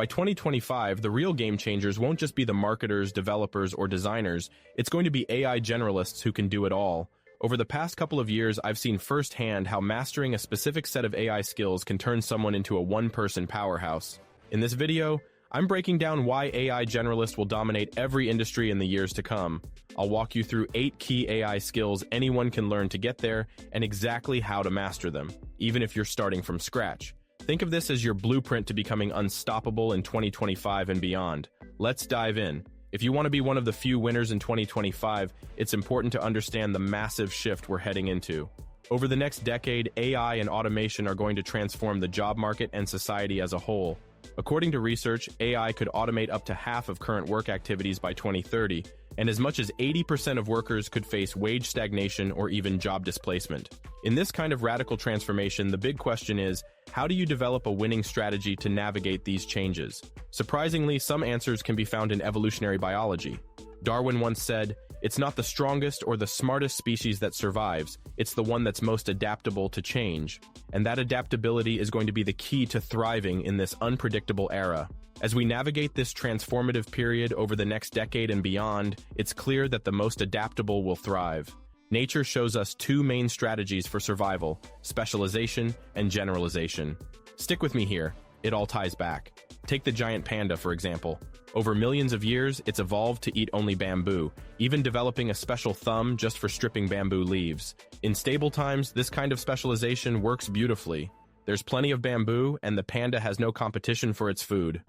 By 2025, the real game changers won't just be the marketers, developers, or designers, it's going to be AI generalists who can do it all. Over the past couple of years, I've seen firsthand how mastering a specific set of AI skills can turn someone into a one-person powerhouse. In this video, I'm breaking down why AI generalists will dominate every industry in the years to come. I'll walk you through 8 key AI skills anyone can learn to get there and exactly how to master them, even if you're starting from scratch. Think of this as your blueprint to becoming unstoppable in 2025 and beyond. Let's dive in. If you want to be one of the few winners in 2025, it's important to understand the massive shift we're heading into. Over the next decade, AI and automation are going to transform the job market and society as a whole. According to research, AI could automate up to half of current work activities by 2030, and as much as 80% of workers could face wage stagnation or even job displacement. In this kind of radical transformation, the big question is, how do you develop a winning strategy to navigate these changes? Surprisingly, some answers can be found in evolutionary biology. Darwin once said, "It's not the strongest or the smartest species that survives, it's the one that's most adaptable to change." And that adaptability is going to be the key to thriving in this unpredictable era. As we navigate this transformative period over the next decade and beyond, it's clear that the most adaptable will thrive. Nature shows us 2 main strategies for survival: specialization and generalization. Stick with me here, it all ties back. Take the giant panda, for example. Over millions of years, it's evolved to eat only bamboo, even developing a special thumb just for stripping bamboo leaves. In stable times, this kind of specialization works beautifully. There's plenty of bamboo, and the panda has no competition for its food.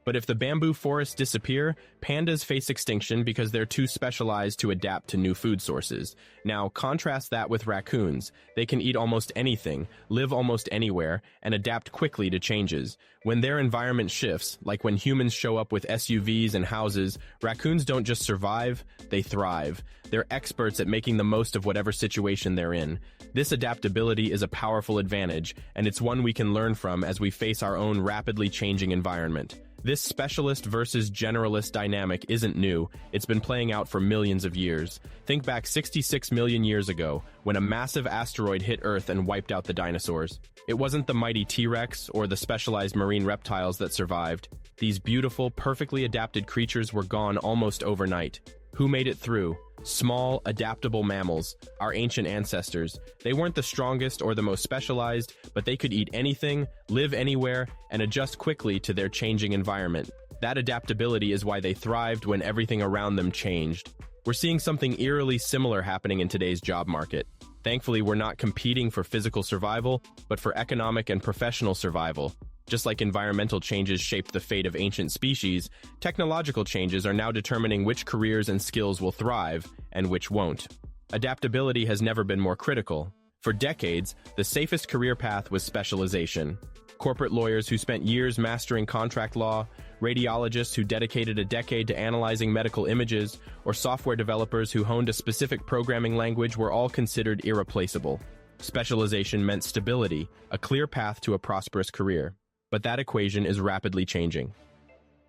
But if the bamboo forests disappear, pandas face extinction because they're too specialized to adapt to new food sources. Now, contrast that with raccoons. They can eat almost anything, live almost anywhere, and adapt quickly to changes. When their environment shifts, like when humans show up with SUVs and houses, raccoons don't just survive, they thrive. They're experts at making the most of whatever situation they're in. This adaptability is a powerful advantage, and it's one we can learn from as we face our own rapidly changing environment. This specialist versus generalist dynamic isn't new, it's been playing out for millions of years. Think back 66 million years ago, when a massive asteroid hit Earth and wiped out the dinosaurs. It wasn't the mighty T-Rex or the specialized marine reptiles that survived. These beautiful, perfectly adapted creatures were gone almost overnight. Who made it through? Small, adaptable mammals, our ancient ancestors. They weren't the strongest or the most specialized, but they could eat anything, live anywhere, and adjust quickly to their changing environment. That adaptability is why they thrived when everything around them changed. We're seeing something eerily similar happening in today's job market. Thankfully, we're not competing for physical survival, but for economic and professional survival. Just like environmental changes shaped the fate of ancient species, technological changes are now determining which careers and skills will thrive and which won't. Adaptability has never been more critical. For decades, the safest career path was specialization. Corporate lawyers who spent years mastering contract law, radiologists who dedicated a decade to analyzing medical images, or software developers who honed a specific programming language were all considered irreplaceable. Specialization meant stability, a clear path to a prosperous career. But that equation is rapidly changing.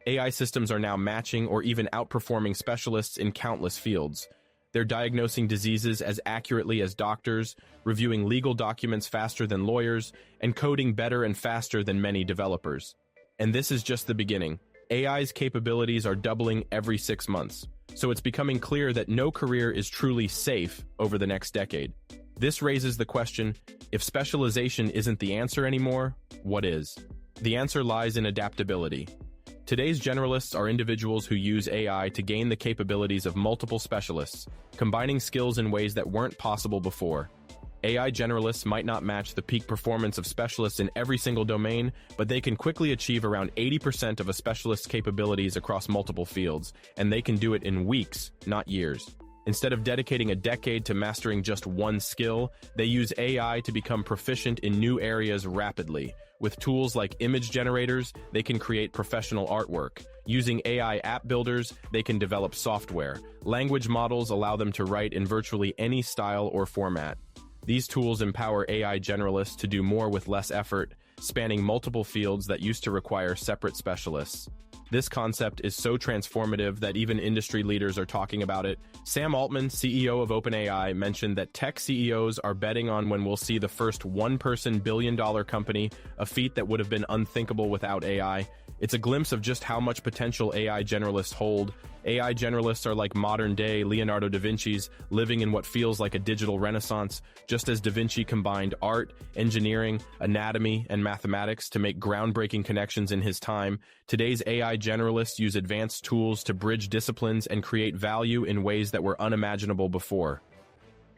AI systems are now matching or even outperforming specialists in countless fields. They're diagnosing diseases as accurately as doctors, reviewing legal documents faster than lawyers, and coding better and faster than many developers. And this is just the beginning. AI's capabilities are doubling every 6 months, so it's becoming clear that no career is truly safe over the next decade. This raises the question, if specialization isn't the answer anymore, what is? The answer lies in adaptability. Today's generalists are individuals who use AI to gain the capabilities of multiple specialists, combining skills in ways that weren't possible before. AI generalists might not match the peak performance of specialists in every single domain, but they can quickly achieve around 80% of a specialist's capabilities across multiple fields, and they can do it in weeks, not years. Instead of dedicating a decade to mastering just one skill, they use AI to become proficient in new areas rapidly. With tools like image generators, they can create professional artwork. Using AI app builders, they can develop software. Language models allow them to write in virtually any style or format. These tools empower AI generalists to do more with less effort, spanning multiple fields that used to require separate specialists. This concept is so transformative that even industry leaders are talking about it. Sam Altman, CEO of OpenAI, mentioned that tech CEOs are betting on when we'll see the first one-person billion-dollar company, a feat that would have been unthinkable without AI. It's a glimpse of just how much potential AI generalists hold. AI generalists are like modern-day Leonardo da Vinci's, living in what feels like a digital renaissance. Just as da Vinci combined art, engineering, anatomy, and mathematics to make groundbreaking connections in his time, today's AI generalists use advanced tools to bridge disciplines and create value in ways that were unimaginable before.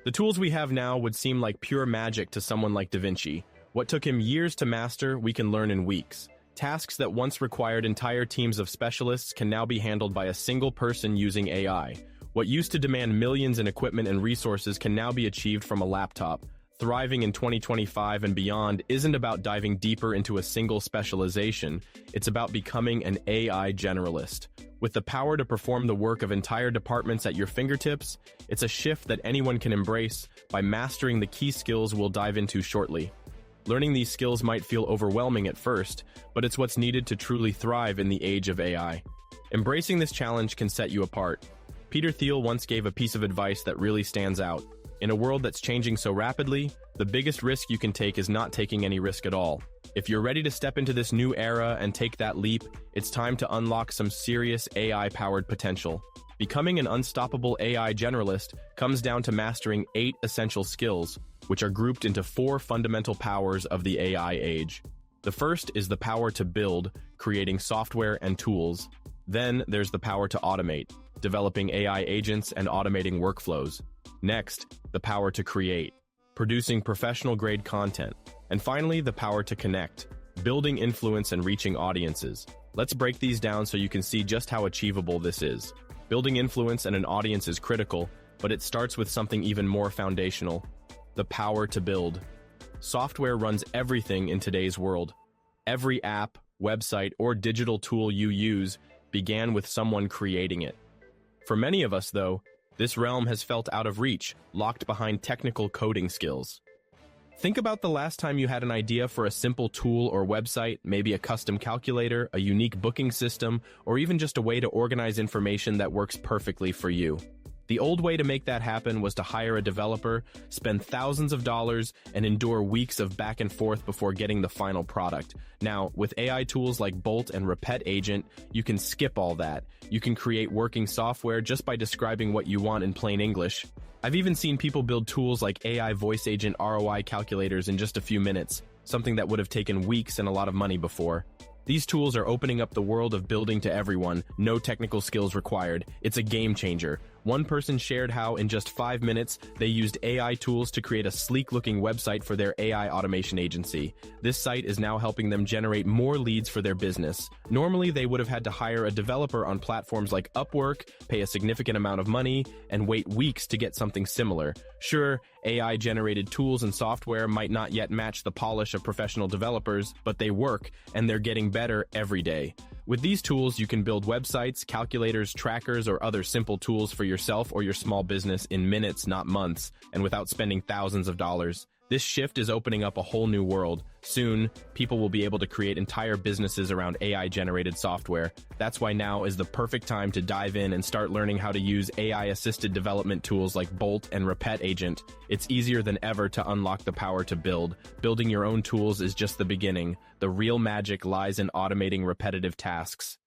The tools we have now would seem like pure magic to someone like da Vinci. What took him years to master, we can learn in weeks. Tasks that once required entire teams of specialists can now be handled by a single person using AI. What used to demand millions in equipment and resources can now be achieved from a laptop. Thriving in 2025 and beyond isn't about diving deeper into a single specialization, it's about becoming an AI generalist. With the power to perform the work of entire departments at your fingertips, it's a shift that anyone can embrace by mastering the key skills we'll dive into shortly. Learning these skills might feel overwhelming at first, but it's what's needed to truly thrive in the age of AI. Embracing this challenge can set you apart. Peter Thiel once gave a piece of advice that really stands out. In a world that's changing so rapidly, the biggest risk you can take is not taking any risk at all. If you're ready to step into this new era and take that leap, it's time to unlock some serious AI-powered potential. Becoming an unstoppable AI generalist comes down to mastering 8 essential skills, which are grouped into 4 fundamental powers of the AI age. The first is the power to build, creating software and tools. Then there's the power to automate, developing AI agents and automating workflows. Next, the power to create, producing professional-grade content. And finally, the power to connect, building influence and reaching audiences. Let's break these down so you can see just how achievable this is. Building influence and an audience is critical, but it starts with something even more foundational: the power to build. Software runs everything in today's world. Every app, website, or digital tool you use began with someone creating it. For many of us, though, this realm has felt out of reach, locked behind technical coding skills. Think about the last time you had an idea for a simple tool or website, maybe a custom calculator, a unique booking system, or even just a way to organize information that works perfectly for you. The old way to make that happen was to hire a developer, spend thousands of dollars, and endure weeks of back and forth before getting the final product. Now, with AI tools like Bolt and Repet Agent, you can skip all that. You can create working software just by describing what you want in plain English. I've even seen people build tools like AI voice agent ROI calculators in just a few minutes, something that would have taken weeks and a lot of money before. These tools are opening up the world of building to everyone, no technical skills required. It's a game changer. One person shared how, in just 5 minutes, they used AI tools to create a sleek-looking website for their AI automation agency. This site is now helping them generate more leads for their business. Normally, they would have had to hire a developer on platforms like Upwork, pay a significant amount of money, and wait weeks to get something similar. Sure, AI-generated tools and software might not yet match the polish of professional developers, but they work, and they're getting better every day. With these tools, you can build websites, calculators, trackers, or other simple tools for yourself or your small business in minutes, not months, and without spending thousands of dollars. This shift is opening up a whole new world. Soon, people will be able to create entire businesses around AI-generated software. That's why now is the perfect time to dive in and start learning how to use AI-assisted development tools like Bolt and Repet Agent. It's easier than ever to unlock the power to build. Building your own tools is just the beginning. The real magic lies in automating repetitive tasks.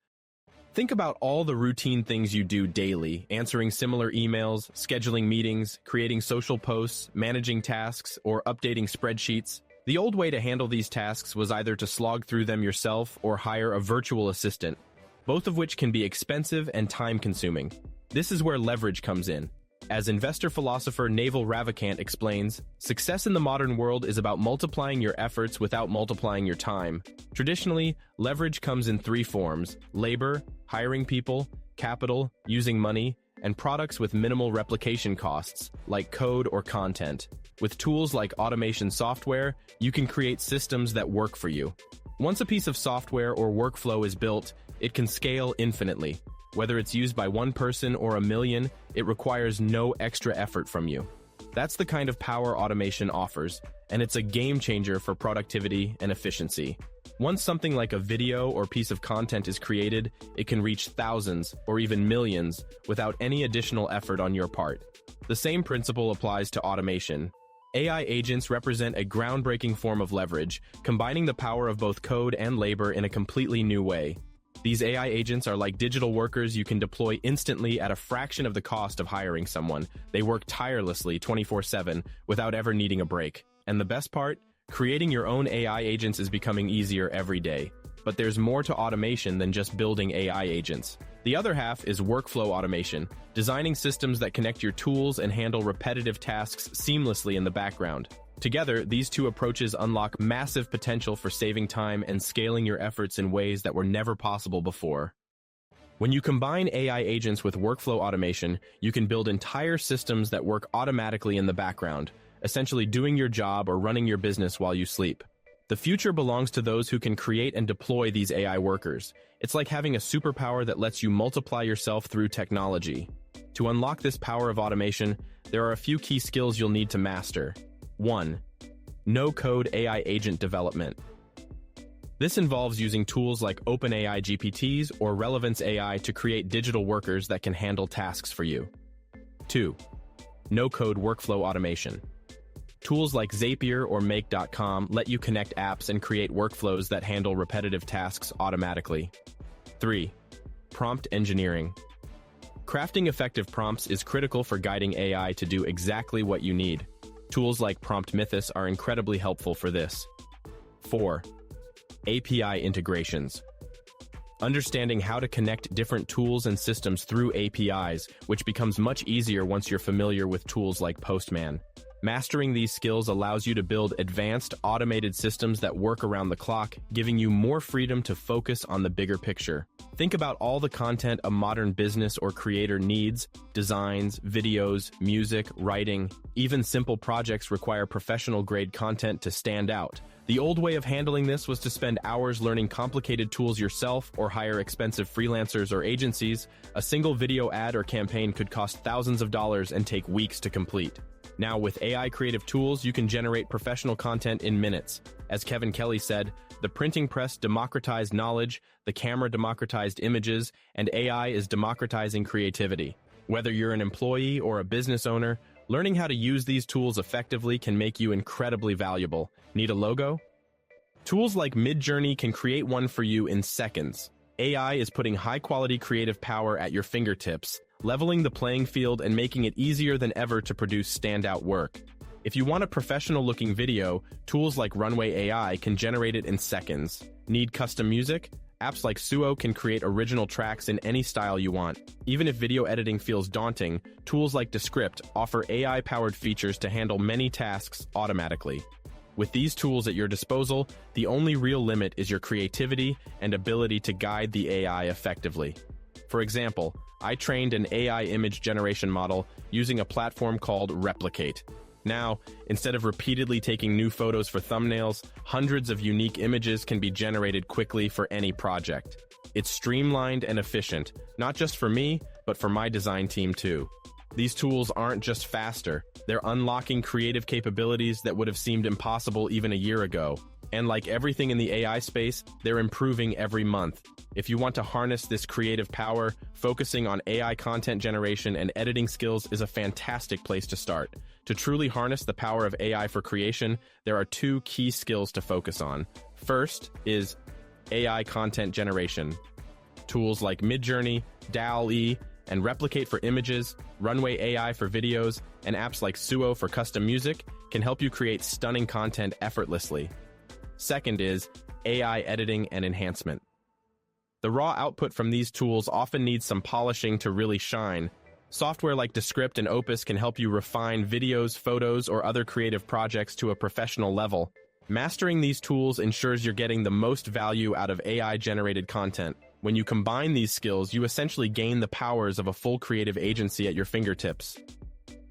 Think about all the routine things you do daily: answering similar emails, scheduling meetings, creating social posts, managing tasks, or updating spreadsheets. The old way to handle these tasks was either to slog through them yourself or hire a virtual assistant, both of which can be expensive and time-consuming. This is where leverage comes in. As investor philosopher Naval Ravikant explains, success in the modern world is about multiplying your efforts without multiplying your time. Traditionally, leverage comes in 3 forms: labor, hiring people, capital, using money, and products with minimal replication costs, like code or content. With tools like automation software, you can create systems that work for you. Once a piece of software or workflow is built, it can scale infinitely. Whether it's used by one person or a million, it requires no extra effort from you. That's the kind of power automation offers, and it's a game changer for productivity and efficiency. Once something like a video or piece of content is created, it can reach thousands or even millions without any additional effort on your part. The same principle applies to automation. AI agents represent a groundbreaking form of leverage, combining the power of both code and labor in a completely new way. These AI agents are like digital workers you can deploy instantly at a fraction of the cost of hiring someone. They work tirelessly 24/7 without ever needing a break. And the best part? Creating your own AI agents is becoming easier every day. But there's more to automation than just building AI agents. The other half is workflow automation, designing systems that connect your tools and handle repetitive tasks seamlessly in the background. Together, these two approaches unlock massive potential for saving time and scaling your efforts in ways that were never possible before. When you combine AI agents with workflow automation, you can build entire systems that work automatically in the background, essentially doing your job or running your business while you sleep. The future belongs to those who can create and deploy these AI workers. It's like having a superpower that lets you multiply yourself through technology. To unlock this power of automation, there are a few key skills you'll need to master. 1. No-code AI agent development. This involves using tools like OpenAI GPTs or Relevance AI to create digital workers that can handle tasks for you. 2. No-code workflow automation. Tools like Zapier or Make.com let you connect apps and create workflows that handle repetitive tasks automatically. 3. Prompt engineering. Crafting effective prompts is critical for guiding AI to do exactly what you need. Tools like Prompt Mythos are incredibly helpful for this. 4. API integrations. Understanding how to connect different tools and systems through APIs, which becomes much easier once you're familiar with tools like Postman. Mastering these skills allows you to build advanced, automated systems that work around the clock, giving you more freedom to focus on the bigger picture. Think about all the content a modern business or creator needs. Designs, videos, music, writing, even simple projects require professional-grade content to stand out. The old way of handling this was to spend hours learning complicated tools yourself or hire expensive freelancers or agencies. A single video ad or campaign could cost thousands of dollars and take weeks to complete. Now, with AI creative tools, you can generate professional content in minutes. As Kevin Kelly said, the printing press democratized knowledge, the camera democratized images, and AI is democratizing creativity. Whether you're an employee or a business owner, learning how to use these tools effectively can make you incredibly valuable. Need a logo? Tools like Midjourney can create one for you in seconds. AI is putting high-quality creative power at your fingertips, leveling the playing field and making it easier than ever to produce standout work. If you want a professional-looking video, tools like Runway AI can generate it in seconds. Need custom music? Apps like Suo can create original tracks in any style you want. Even if video editing feels daunting, tools like Descript offer AI-powered features to handle many tasks automatically. With these tools at your disposal, the only real limit is your creativity and ability to guide the AI effectively. For example, I trained an AI image generation model using a platform called Replicate. Now, instead of repeatedly taking new photos for thumbnails, hundreds of unique images can be generated quickly for any project. It's streamlined and efficient, not just for me, but for my design team too. These tools aren't just faster, they're unlocking creative capabilities that would have seemed impossible even a year ago. And like everything in the AI space, they're improving every month. If you want to harness this creative power, focusing on AI content generation and editing skills is a fantastic place to start. To truly harness the power of AI for creation, there are two key skills to focus on. First is AI content generation. Tools like Midjourney, DALL-E, and Replicate for images, Runway AI for videos, and apps like Suo for custom music can help you create stunning content effortlessly. Second is AI editing and enhancement. The raw output from these tools often needs some polishing to really shine. Software like Descript and Opus can help you refine videos, photos, or other creative projects to a professional level. Mastering these tools ensures you're getting the most value out of AI-generated content. When you combine these skills, you essentially gain the powers of a full creative agency at your fingertips.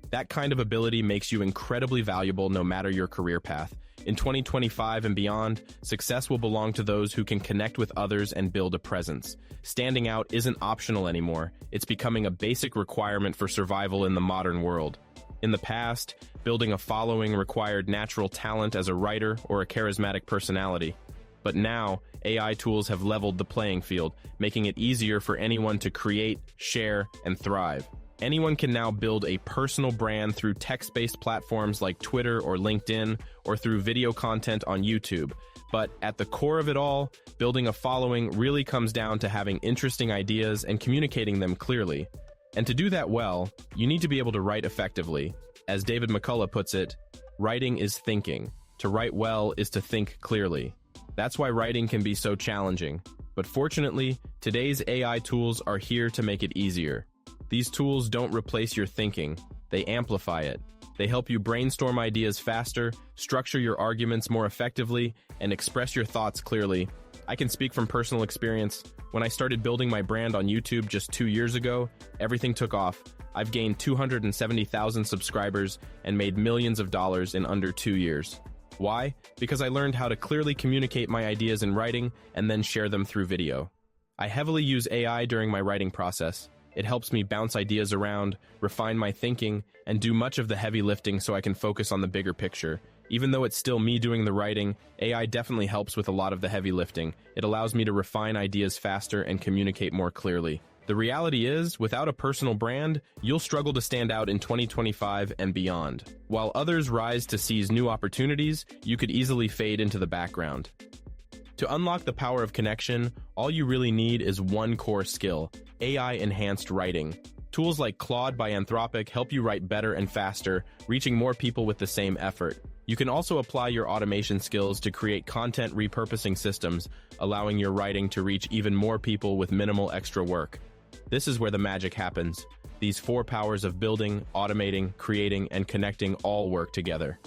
That kind of ability makes you incredibly valuable no matter your career path. In 2025 and beyond, success will belong to those who can connect with others and build a presence. Standing out isn't optional anymore. It's becoming a basic requirement for survival in the modern world. In the past, building a following required natural talent as a writer or a charismatic personality. But now, AI tools have leveled the playing field, making it easier for anyone to create, share, and thrive. Anyone can now build a personal brand through text-based platforms like Twitter or LinkedIn, or through video content on YouTube. But at the core of it all, building a following really comes down to having interesting ideas and communicating them clearly. And to do that well, you need to be able to write effectively. As David McCullough puts it, writing is thinking. To write well is to think clearly. That's why writing can be so challenging. But fortunately, today's AI tools are here to make it easier. These tools don't replace your thinking, they amplify it. They help you brainstorm ideas faster, structure your arguments more effectively, and express your thoughts clearly. I can speak from personal experience. When I started building my brand on YouTube just 2 years ago, everything took off. I've gained 270,000 subscribers and made millions of dollars in under 2 years. Why? Because I learned how to clearly communicate my ideas in writing and then share them through video. I heavily use AI during my writing process. It helps me bounce ideas around, refine my thinking, and do much of the heavy lifting so I can focus on the bigger picture. Even though it's still me doing the writing, AI definitely helps with a lot of the heavy lifting. It allows me to refine ideas faster and communicate more clearly. The reality is, without a personal brand, you'll struggle to stand out in 2025 and beyond. While others rise to seize new opportunities, you could easily fade into the background. To unlock the power of connection, all you really need is one core skill: AI-enhanced writing. Tools like Claude by Anthropic help you write better and faster, reaching more people with the same effort. You can also apply your automation skills to create content repurposing systems, allowing your writing to reach even more people with minimal extra work. This is where the magic happens. These 4 powers of building, automating, creating, and connecting all work together.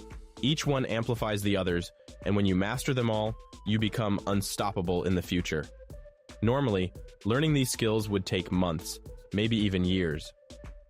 Each one amplifies the others, and when you master them all, you become unstoppable in the future. Normally, learning these skills would take months, maybe even years.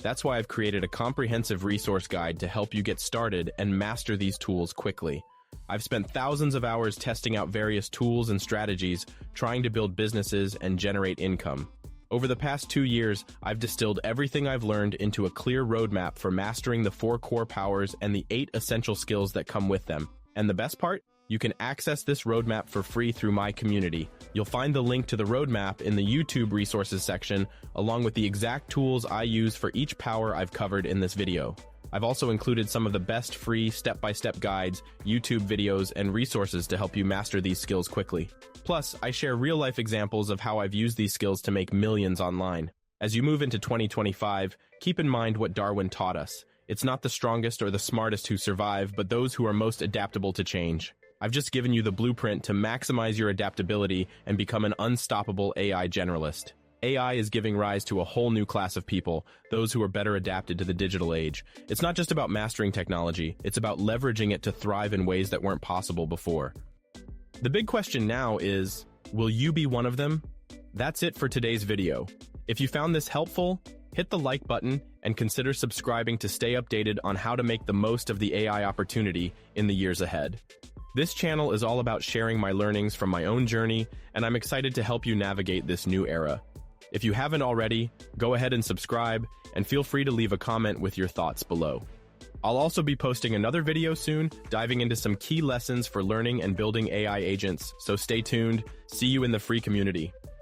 That's why I've created a comprehensive resource guide to help you get started and master these tools quickly. I've spent thousands of hours testing out various tools and strategies, trying to build businesses and generate income. Over the past 2 years, I've distilled everything I've learned into a clear roadmap for mastering the 4 core powers and the 8 essential skills that come with them. And the best part? You can access this roadmap for free through my community. You'll find the link to the roadmap in the YouTube resources section, along with the exact tools I use for each power I've covered in this video. I've also included some of the best free step-by-step guides, YouTube videos, and resources to help you master these skills quickly. Plus, I share real-life examples of how I've used these skills to make millions online. As you move into 2025, keep in mind what Darwin taught us. It's not the strongest or the smartest who survive, but those who are most adaptable to change. I've just given you the blueprint to maximize your adaptability and become an unstoppable AI generalist. AI is giving rise to a whole new class of people, those who are better adapted to the digital age. It's not just about mastering technology, it's about leveraging it to thrive in ways that weren't possible before. The big question now is, will you be one of them? That's it for today's video. If you found this helpful, hit the like button and consider subscribing to stay updated on how to make the most of the AI opportunity in the years ahead. This channel is all about sharing my learnings from my own journey, and I'm excited to help you navigate this new era. If you haven't already, go ahead and subscribe, and feel free to leave a comment with your thoughts below. I'll also be posting another video soon, diving into some key lessons for learning and building AI agents, so stay tuned. See you in the free community.